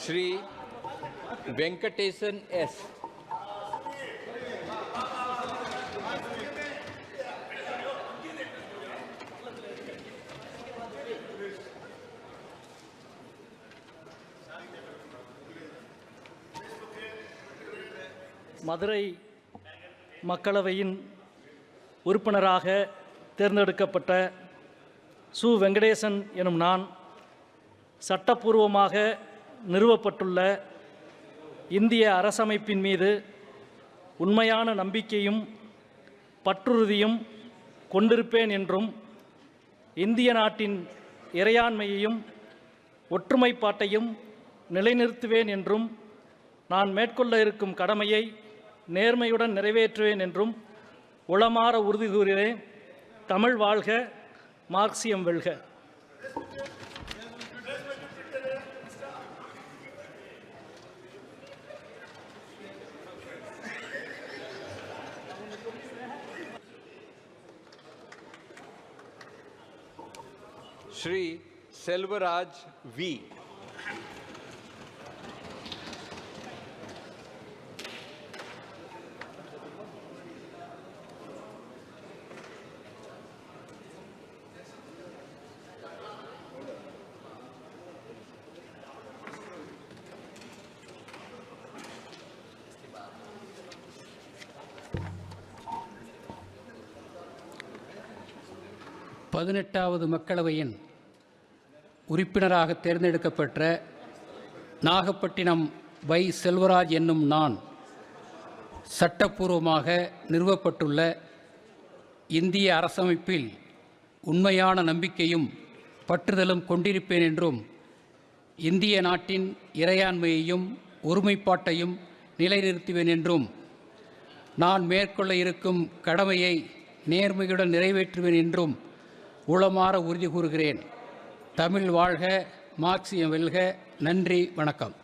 Shri Venkatesan S. Madurai மக்களவையின் உறுப்பினராக தேர்ந்தெடுக்கப்பட்ட சு. வெங்கடேசன் எனும் நான் சட்டப்பூர்வமாக நிறுவப்பட்டுள்ள இந்திய அரசமைப்பின் மீது உண்மையான நம்பிக்கையும் பற்றுறுதியும் கொண்டிருப்பேன் என்றும் இந்திய நாட்டின் இறையாண்மையையும் ஒற்றுமைப்பாட்டையும் நிலைநிறுத்துவேன் என்றும் நான் மேற்கொள்ள இருக்கும் கடமையை நேர்மையுடன் நிறைவேற்றுவேன் என்றும் உளமாற உறுதி கூறுகிறேன். தமிழ் வாழ்க, மார்க்சியம் வெல்க. Shri Selvaraj V. பதினெட்டாவது மக்களவையின் உறுப்பினராக தேர்ந்தெடுக்கப்பட்ட நாகப்பட்டினம் வை. செல்வராஜ் என்னும் நான் சட்டப்பூர்வமாக நிறுவப்பட்டுள்ள இந்திய அரசமைப்பில் உண்மையான நம்பிக்கையும் பற்றுதலும் கொண்டிருப்பேன் என்றும் இந்திய நாட்டின் இறையாண்மையையும் ஒருமைப்பாட்டையும் நிலைநிறுத்துவேன் என்றும் நான் மேற்கொள்ள இருக்கும் கடமையை நேர்மையுடன் நிறைவேற்றுவேன் என்றும் உளமாற உறுதி கூறுகிறேன். தமிழ் வாழ்க, மார்க்சியம் வெல்க. நன்றி, வணக்கம்.